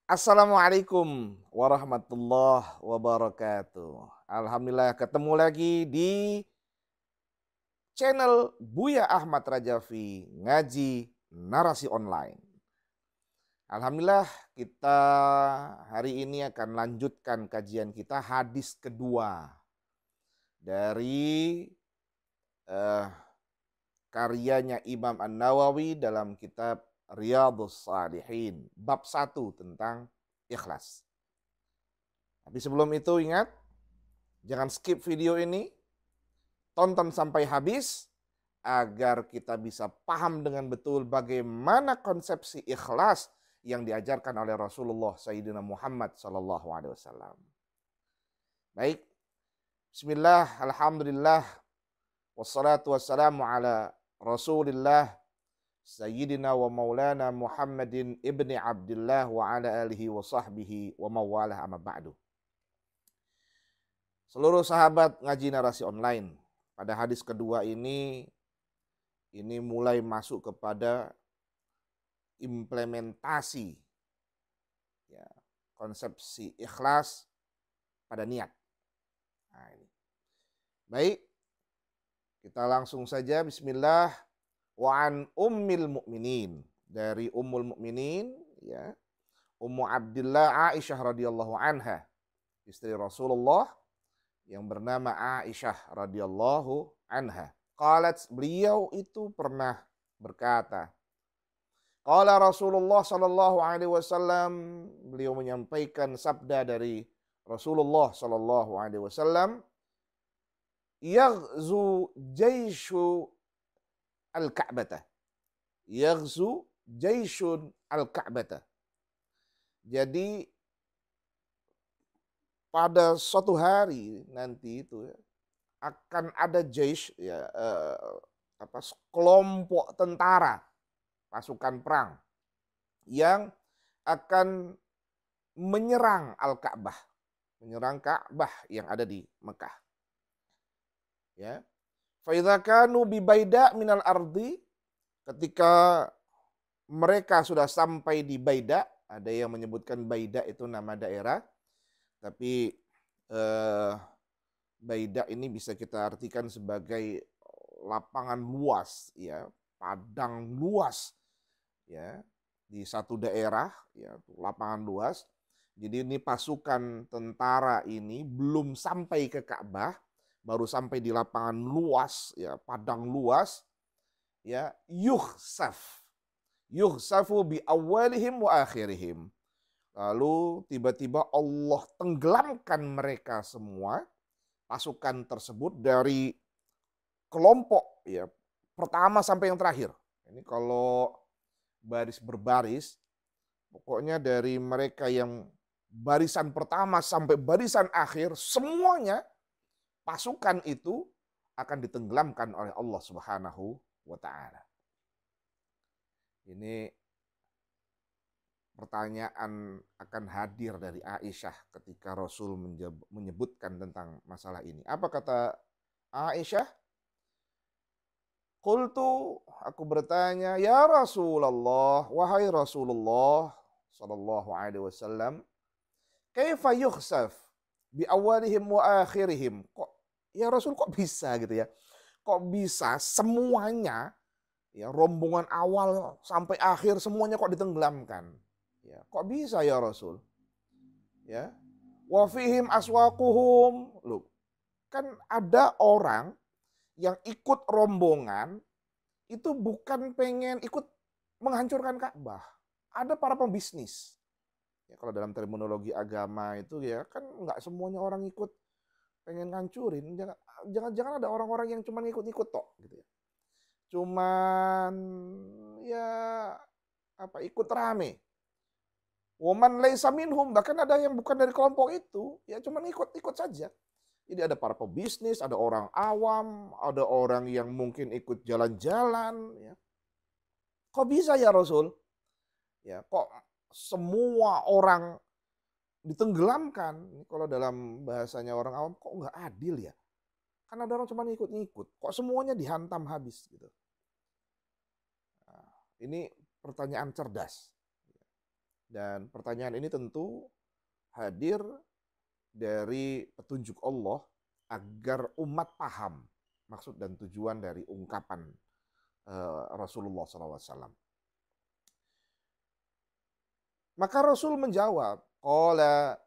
Assalamualaikum warahmatullahi wabarakatuh. Alhamdulillah ketemu lagi di channel Buya Ahmad Rajavi Ngaji Narasi Online. Alhamdulillah kita hari ini akan lanjutkan kajian kita hadis kedua dari eh, karyanya Imam An-Nawawi dalam kitab Riyadhus Shalihin bab 1 tentang ikhlas. Tapi sebelum itu ingat, jangan skip video ini, tonton sampai habis agar kita bisa paham dengan betul bagaimana konsepsi ikhlas yang diajarkan oleh Rasulullah Sayyidina Muhammad sallallahu alaihi wasallam. Baik, bismillah, alhamdulillah, wassalatu wassalamu ala Rasulillah Sayyidina wa maulana Muhammadin ibni Abdullah wa ala alihi wa sahbihi wa mawalah amma ba'du. Seluruh sahabat ngaji narasi online, pada hadis kedua ini mulai masuk kepada implementasi ya, konsepsi ikhlas pada niat. Nah, ini. Baik, kita langsung saja bismillah. Wa an ummil mu'minin, dari ummul mu'minin ya, Ummu Abdillah Aisyah radhiyallahu anha, istri Rasulullah yang bernama Aisyah radhiyallahu anha. Qalat, beliau itu pernah berkata, qala Rasulullah sallallahu alaihi wasallam, beliau menyampaikan sabda dari Rasulullah sallallahu alaihi wasallam, yaghzu jaishu al-Ka'bata. Yaghzu jaisyun al-Ka'bata. Jadi pada suatu hari nanti itu ya, akan ada jaish ya, kelompok tentara, pasukan perang yang akan menyerang Al-Ka'bah, menyerang Ka'bah yang ada di Mekah. Ya. Fa idza kanu bi baida minal ardi, ketika mereka sudah sampai di Baida, ada yang menyebutkan Baida itu nama daerah, tapi Baida ini bisa kita artikan sebagai lapangan luas, ya, padang luas, ya, di satu daerah, ya, lapangan luas. Jadi ini pasukan tentara ini belum sampai ke Ka'bah, baru sampai di lapangan luas, ya, padang luas, ya, yuhsafu bi awalihim wa akhirihim. Lalu tiba-tiba Allah tenggelamkan mereka semua, pasukan tersebut, dari kelompok ya pertama sampai yang terakhir. Ini kalau baris berbaris, pokoknya dari mereka yang barisan pertama sampai barisan akhir, semuanya pasukan itu akan ditenggelamkan oleh Allah Subhanahu wa taala. Ini pertanyaan akan hadir dari Aisyah ketika Rasul menyebutkan tentang masalah ini. Apa kata Aisyah? Qultu, aku bertanya, ya Rasulullah, wahai Rasulullah sallallahu alaihi wasallam, kaifa yukhsaf bi awalihim wa akhirihim? Kok ya Rasul, kok bisa gitu ya? Kok bisa semuanya, ya, rombongan awal sampai akhir semuanya kok ditenggelamkan? Ya, kok bisa ya Rasul? Ya. Wa fihim aswaquhum. Loh, kan ada orang yang ikut rombongan itu bukan pengen ikut menghancurkan Ka'bah. Ada para pembisnis. Ya, kalau dalam terminologi agama itu ya kan nggak semuanya orang ikut pengen ngancurin. Jangan ada orang-orang yang cuma ikut-ikut tok gitu ya. Cuman ya ikut rame. Waman laisa minhum, bahkan ada yang bukan dari kelompok itu, ya cuman ikut-ikut saja. Jadi ada para pebisnis, ada orang awam, ada orang yang mungkin ikut jalan-jalan. Ya. Kok bisa ya Rasul? Ya, kok semua orang ditenggelamkan? Kalau dalam bahasanya orang awam, kok nggak adil ya? Kan ada orang cuma ikut-ikut, kok semuanya dihantam habis gitu. Nah, ini pertanyaan cerdas. Dan pertanyaan ini tentu hadir dari petunjuk Allah agar umat paham maksud dan tujuan dari ungkapan Rasulullah SAW. Maka Rasul menjawab, qala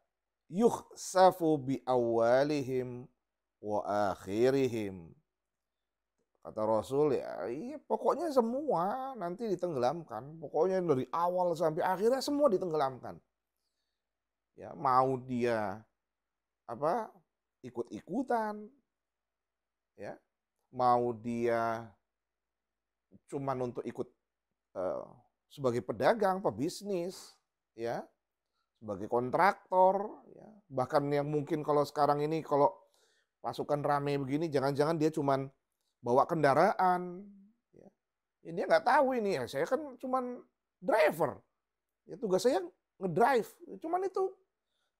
yukhsafu bi awalihim wa akhirihim. Kata Rasul, ya iya, pokoknya semua nanti ditenggelamkan. Pokoknya dari awal sampai akhirnya semua ditenggelamkan. Ya, mau dia apa ikut-ikutan, ya, mau dia cuman untuk ikut sebagai pedagang, pebisnis, ya, sebagai kontraktor, ya. Bahkan yang mungkin kalau sekarang ini kalau pasukan rame begini, jangan-jangan dia cuman bawa kendaraan, ya. Ya, dia nggak tahu ini, ya saya kan cuman driver, ya tugas saya ngedrive, cuman itu.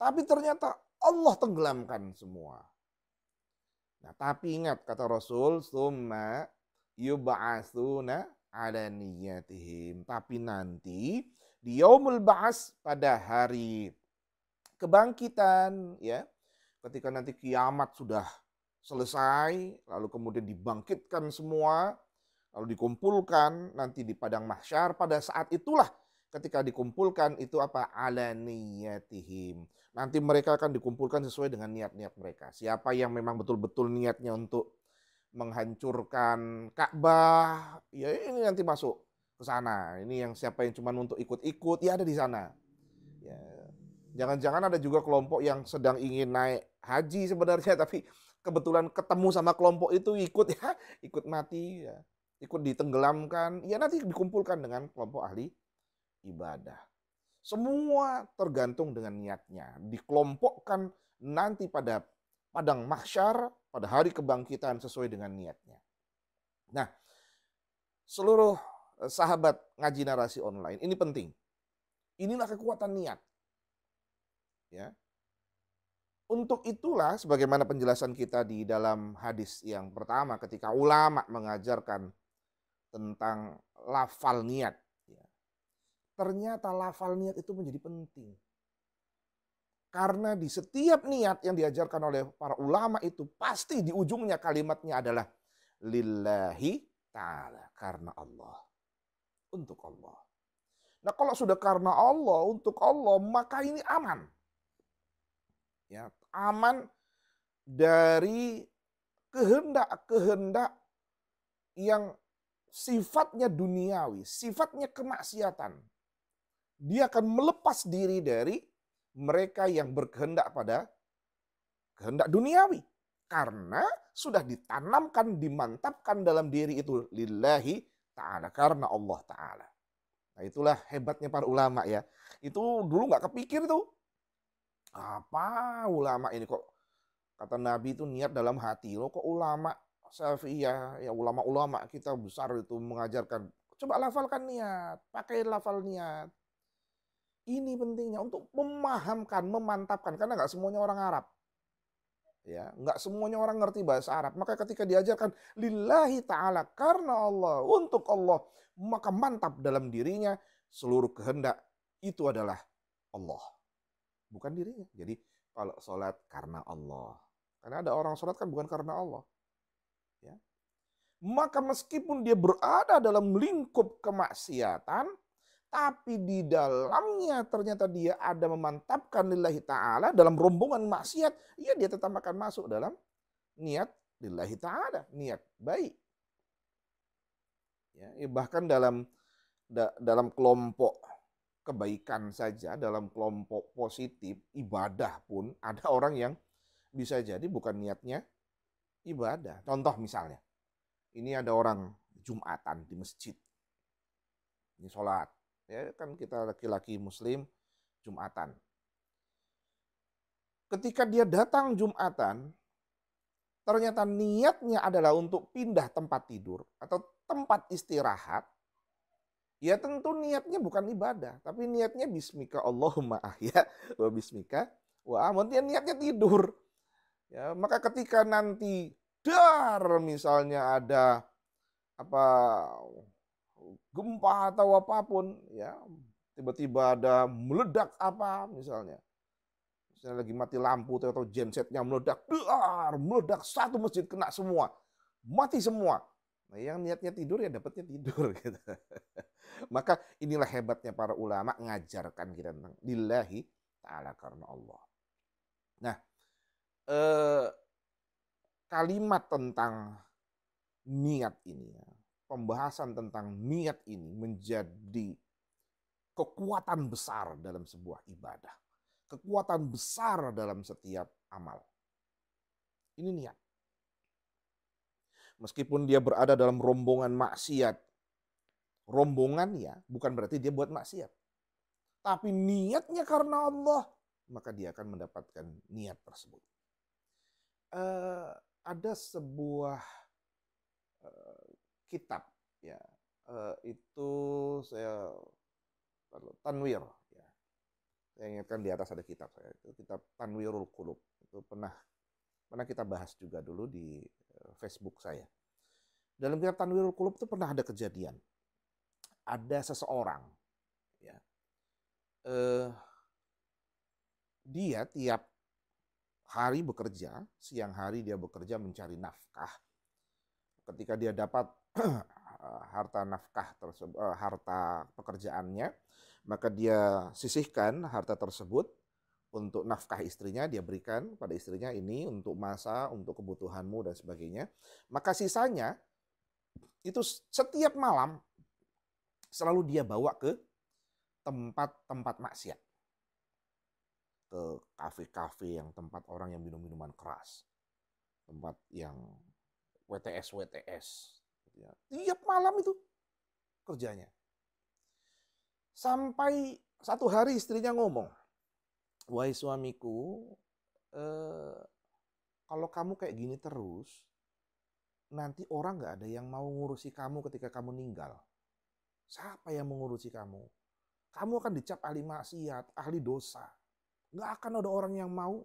Tapi ternyata Allah tenggelamkan semua. Nah, tapi ingat kata Rasul, summa yub'atsuna ala niyatihim. Tapi nanti di yaumul ba'ats, pada hari kebangkitan, ya, ketika nanti kiamat sudah selesai, lalu kemudian dibangkitkan semua, lalu dikumpulkan nanti di padang mahsyar, pada saat itulah ketika dikumpulkan itu apa? Ala niyatihim. Nanti mereka akan dikumpulkan sesuai dengan niat-niat mereka. Siapa yang memang betul-betul niatnya untuk menghancurkan Ka'bah, ya ini nanti masuk ke sana. Ini yang siapa yang cuma untuk ikut-ikut, ya ada di sana. Ya, jangan-jangan ada juga kelompok yang sedang ingin naik haji sebenarnya, tapi kebetulan ketemu sama kelompok itu ikut, ya, ikut mati, ya, ikut ditenggelamkan, ya nanti dikumpulkan dengan kelompok ahli ibadah. Semua tergantung dengan niatnya. Dikelompokkan nanti pada padang mahsyar, pada hari kebangkitan sesuai dengan niatnya. Nah, seluruh sahabat ngaji narasi online, ini penting. Inilah kekuatan niat. Ya. Untuk itulah sebagaimana penjelasan kita di dalam hadis yang pertama ketika ulama mengajarkan tentang lafal niat. Ternyata lafal niat itu menjadi penting. Karena di setiap niat yang diajarkan oleh para ulama itu pasti di ujungnya kalimatnya adalah lillahi ta'ala, karena Allah. Untuk Allah. Nah, kalau sudah karena Allah, untuk Allah, maka ini aman. Ya, aman dari kehendak-kehendak yang sifatnya duniawi, sifatnya kemaksiatan. Dia akan melepas diri dari mereka yang berkehendak pada kehendak duniawi. Karena sudah ditanamkan, dimantapkan dalam diri itu lillahi ta'ala, karena Allah ta'ala. Nah, itulah hebatnya para ulama, ya. Itu dulu nggak kepikir tuh. Apa ulama ini kok, kata Nabi itu niat dalam hati. Loh kok ulama Syafi'iyah, ya ulama-ulama kita besar itu mengajarkan. Coba lafalkan niat, pakai lafal niat. Ini pentingnya untuk memahamkan, memantapkan, karena nggak semuanya orang Arab, ya, nggak semuanya orang ngerti bahasa Arab. Maka ketika diajarkan lillahi ta'ala, karena Allah, untuk Allah, maka mantap dalam dirinya seluruh kehendak itu adalah Allah, bukan dirinya. Jadi kalau sholat karena Allah, karena ada orang sholat kan bukan karena Allah, ya. Maka meskipun dia berada dalam lingkup kemaksiatan, tapi di dalamnya ternyata dia ada memantapkan lillahi ta'ala dalam rombongan maksiat, ya dia tetap akan masuk dalam niat lillahi ta'ala, niat baik. Ya, bahkan dalam kelompok kebaikan saja, dalam kelompok positif, ibadah pun ada orang yang bisa jadi bukan niatnya ibadah. Contoh misalnya, ini ada orang Jumatan di masjid, ini sholat. Ya kan kita laki-laki muslim Jumatan. Ketika dia datang Jumatan, ternyata niatnya adalah untuk pindah tempat tidur atau tempat istirahat. Ya tentu niatnya bukan ibadah, tapi niatnya bismika Allahumma ahya wa bismika wa amut, dia niatnya tidur. Ya, maka ketika nanti misalnya ada apa gempa atau apapun, ya tiba-tiba ada meledak apa misalnya. Misalnya lagi mati lampu atau gensetnya meledak, meledak satu masjid kena semua, mati semua. Nah, yang niatnya tidur ya dapatnya tidur gitu. Maka inilah hebatnya para ulama ngajarkan kita tentang lillahi ta'ala, karena Allah. Nah, kalimat tentang niat ini, pembahasan tentang niat ini menjadi kekuatan besar dalam sebuah ibadah. Kekuatan besar dalam setiap amal. Ini niat. Meskipun dia berada dalam rombongan maksiat, rombongan ya bukan berarti dia buat maksiat. Tapi niatnya karena Allah, maka dia akan mendapatkan niat tersebut. Ada sebuah kitab ya, itu saya Tanwir ya. Saya ingatkan di atas ada kitab saya, itu kitab Tanwirul Qulub. Itu pernah kita bahas juga dulu di Facebook saya. Dalam kitab Tanwirul Qulub itu pernah ada kejadian. Ada seseorang ya, dia tiap hari bekerja, siang hari dia bekerja mencari nafkah. Ketika dia dapat harta nafkah tersebut, harta pekerjaannya, maka dia sisihkan harta tersebut untuk nafkah istrinya, dia berikan pada istrinya, ini untuk masa, untuk kebutuhanmu dan sebagainya. Maka sisanya itu setiap malam selalu dia bawa ke tempat-tempat maksiat, ke kafe-kafe yang tempat orang yang minum minuman keras, tempat yang WTS. Ya. Tiap malam itu kerjanya. Sampai satu hari istrinya ngomong, wahai suamiku, kalau kamu kayak gini terus, nanti orang gak ada yang mau ngurusi kamu ketika kamu meninggal. Siapa yang mengurusi kamu? Kamu akan dicap ahli maksiat, ahli dosa. Gak akan ada orang yang mau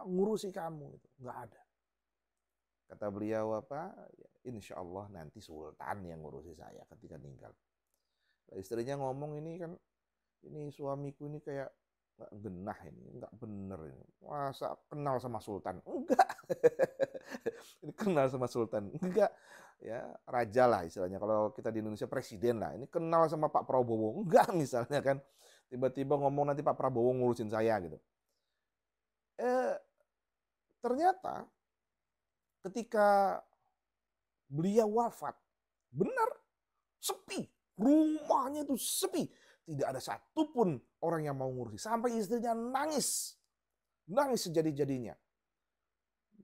ngurusi kamu. Gak ada. Kata beliau insya Allah nanti sultan yang ngurusi saya ketika meninggal. Istrinya ngomong, ini kan, ini suamiku ini kayak nggak genah, ini nggak bener ini. Masa kenal sama sultan? Enggak. Ini kenal sama sultan? Enggak. Ya, raja lah istilahnya. Kalau kita di Indonesia presiden lah. Ini kenal sama Pak Prabowo? Enggak misalnya kan. Tiba-tiba ngomong nanti Pak Prabowo ngurusin saya gitu. Ternyata ketika beliau wafat, benar, sepi. Rumahnya itu sepi. Tidak ada satupun orang yang mau ngurusi. Sampai istrinya nangis. Nangis sejadi-jadinya.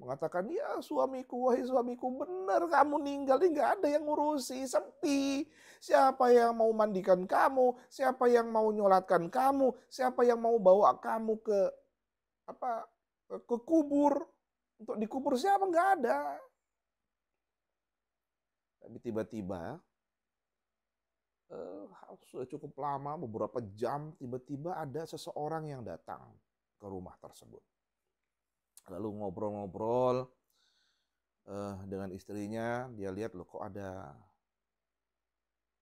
Mengatakan, ya suamiku, wahai suamiku, benar kamu ninggal. Nggak ada yang ngurusi, sepi. Siapa yang mau mandikan kamu? Siapa yang mau nyolatkan kamu? Siapa yang mau bawa kamu ke kubur? Untuk dikubur siapa? Nggak ada. Tapi tiba-tiba sudah cukup lama, beberapa jam, tiba-tiba ada seseorang yang datang ke rumah tersebut. Lalu ngobrol-ngobrol dengan istrinya, dia lihat loh kok ada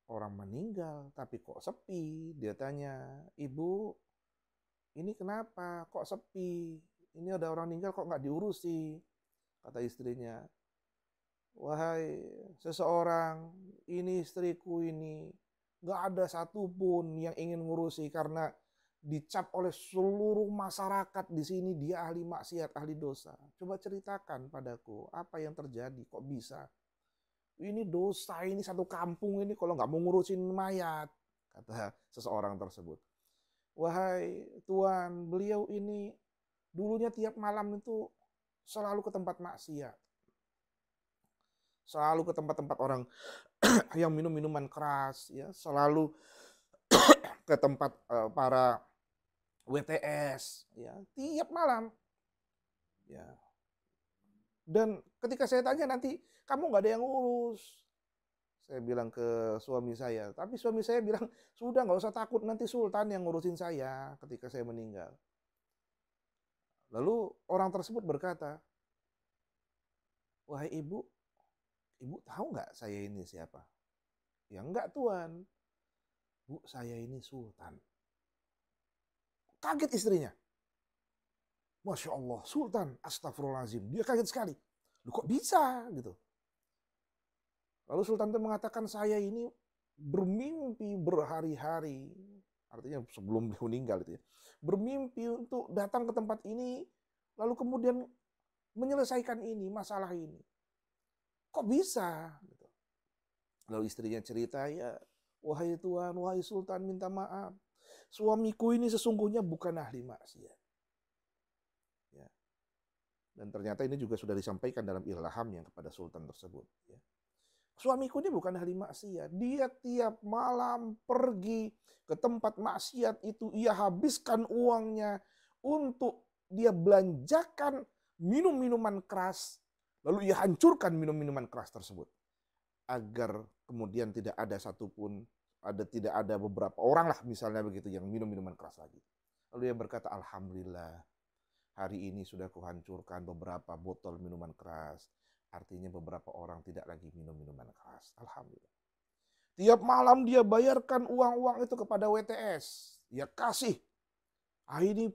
orang meninggal, tapi kok sepi. Dia tanya, ibu, ini kenapa? Kok sepi? Ini ada orang meninggal kok nggak diurusi? Kata istrinya, wahai seseorang, ini istriku ini. Nggak ada satupun yang ingin ngurusi karena dicap oleh seluruh masyarakat di sini dia ahli maksiat, ahli dosa. Coba ceritakan padaku apa yang terjadi, kok bisa? Ini dosa, ini satu kampung ini kalau nggak mau ngurusin mayat, kata seseorang tersebut. Wahai Tuan, beliau ini dulunya tiap malam itu selalu ke tempat maksiat. Selalu ke tempat-tempat orang yang minum minuman keras, ya, selalu ke tempat para WTS, ya, tiap malam, ya. Dan ketika saya tanya nanti kamu nggak ada yang ngurus, saya bilang ke suami saya, tapi suami saya bilang sudah nggak usah takut, nanti sultan yang ngurusin saya ketika saya meninggal. Lalu orang tersebut berkata, wahai ibu tahu nggak saya ini siapa? Ya enggak Tuan. Bu, saya ini sultan. Kaget istrinya. Masya Allah, sultan, astagfirullahaladzim. Dia kaget sekali. Loh, kok bisa gitu. Lalu sultan itu mengatakan, saya ini bermimpi berhari-hari. Artinya sebelum beliau meninggal itu ya. Bermimpi untuk datang ke tempat ini, lalu kemudian menyelesaikan ini, masalah ini. Kok bisa? Gitu. Lalu istrinya cerita, ya wahai Tuhan, wahai sultan, minta maaf. Suamiku ini sesungguhnya bukan ahli maksiat. Ya. Dan ternyata ini juga sudah disampaikan dalam ilhamnya kepada sultan tersebut. Ya. Suamiku ini bukan ahli maksiat. Dia tiap malam pergi ke tempat maksiat itu. Ia habiskan uangnya untuk dia belanjakan minum-minuman keras. Lalu ia hancurkan minum-minuman keras tersebut. Agar kemudian tidak ada satupun, tidak ada beberapa orang lah misalnya begitu yang minum minuman keras lagi. Lalu ia berkata, alhamdulillah hari ini sudah kuhancurkan beberapa botol minuman keras. Artinya beberapa orang tidak lagi minum minuman keras. Alhamdulillah. Tiap malam dia bayarkan uang-uang itu kepada WTS. Dia kasih. Ini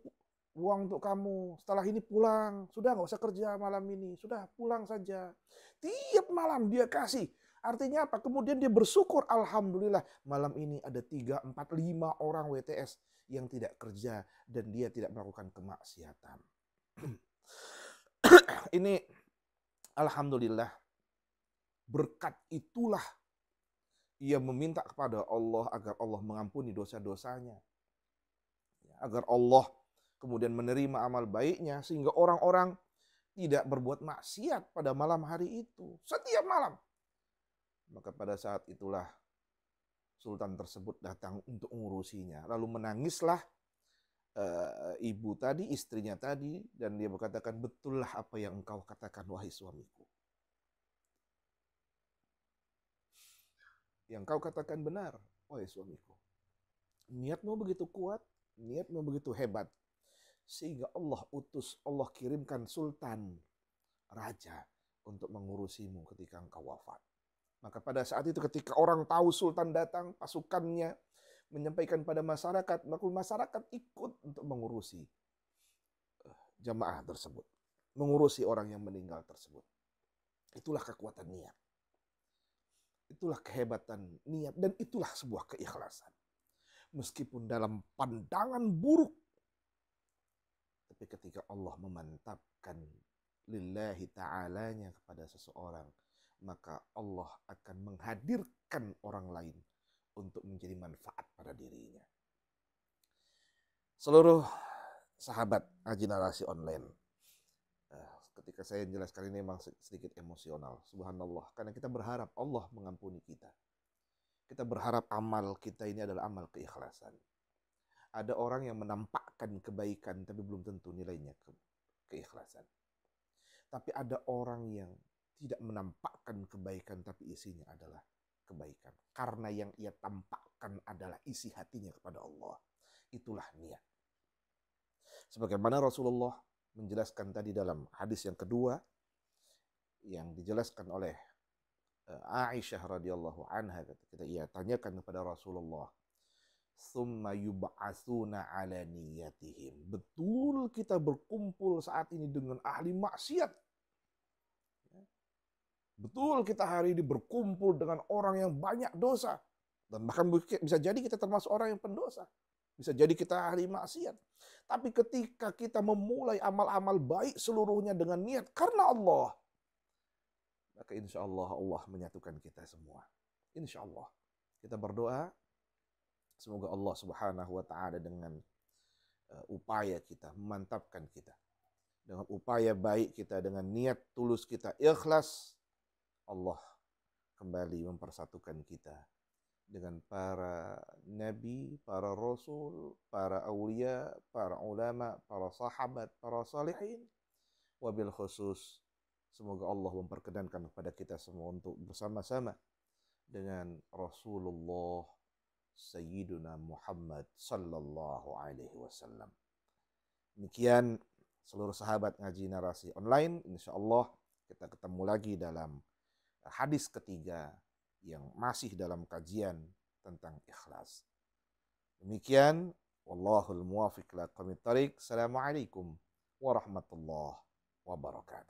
uang untuk kamu. Setelah ini pulang. Sudah nggak usah kerja malam ini. Sudah pulang saja. Tiap malam dia kasih. Artinya apa? Kemudian dia bersyukur. Alhamdulillah malam ini ada 3, 4, 5 orang WTS yang tidak kerja. Dan dia tidak melakukan kemaksiatan. Ini alhamdulillah, berkat itulah ia meminta kepada Allah agar Allah mengampuni dosa-dosanya. Agar Allah kemudian menerima amal baiknya sehingga orang-orang tidak berbuat maksiat pada malam hari itu. Setiap malam. Maka pada saat itulah sultan tersebut datang untuk mengurusinya. Lalu menangislah ibu tadi, istrinya tadi, dan dia berkatakan, betullah apa yang engkau katakan wahai suamiku. Yang kau katakan benar, wahai suamiku. Niatmu begitu kuat, niatmu begitu hebat, sehingga Allah utus, Allah kirimkan sultan, raja, untuk mengurusimu ketika engkau wafat. Maka pada saat itu ketika orang tahu sultan datang, pasukannya menyampaikan pada masyarakat, maka masyarakat ikut untuk mengurusi jamaah tersebut. Mengurusi orang yang meninggal tersebut. Itulah kekuatan niat. Itulah kehebatan niat. Dan itulah sebuah keikhlasan. Meskipun dalam pandangan buruk. Tapi ketika Allah memantapkan lillahi ta'alanya kepada seseorang, maka Allah akan menghadirkan orang lain untuk menjadi manfaat pada dirinya. Seluruh sahabat Ngaji Narasi Online, ketika saya menjelaskan ini memang sedikit emosional, subhanallah, karena kita berharap Allah mengampuni kita. Kita berharap amal kita ini adalah amal keikhlasan. Ada orang yang menampakkan kebaikan tapi belum tentu nilainya keikhlasan. Tapi ada orang yang tidak menampakkan kebaikan tapi isinya adalah kebaikan. Karena yang ia tampakkan adalah isi hatinya kepada Allah. Itulah niat. Sebagaimana Rasulullah menjelaskan tadi dalam hadis yang kedua, yang dijelaskan oleh Aisyah radhiyallahu anha, ketika ia tanyakan kepada Rasulullah, "Tsumma yub'atsuna 'ala niyatihim." Betul kita berkumpul saat ini dengan ahli maksiat. Betul kita hari ini berkumpul dengan orang yang banyak dosa. Dan bahkan bisa jadi kita termasuk orang yang pendosa. Bisa jadi kita ahli maksiat. Tapi ketika kita memulai amal-amal baik seluruhnya dengan niat karena Allah, maka insya Allah Allah menyatukan kita semua. Insya Allah. Kita berdoa, semoga Allah subhanahu wa ta'ala dengan upaya kita, memantapkan kita. Dengan upaya baik kita, dengan niat tulus kita, ikhlas, Allah kembali mempersatukan kita dengan para nabi, para rasul, para awliya, para ulama, para sahabat, para salihin. Wabil khusus, semoga Allah memperkenankan kepada kita semua untuk bersama-sama dengan Rasulullah Sayyiduna Muhammad sallallahu alaihi wasallam. Demikian seluruh sahabat Ngaji Narasi Online, insya Allah kita ketemu lagi dalam hadis ketiga yang masih dalam kajian tentang ikhlas. Demikian, wallahul muwafiq ila aqwamit thariq. Assalamualaikum warahmatullahi wabarakatuh.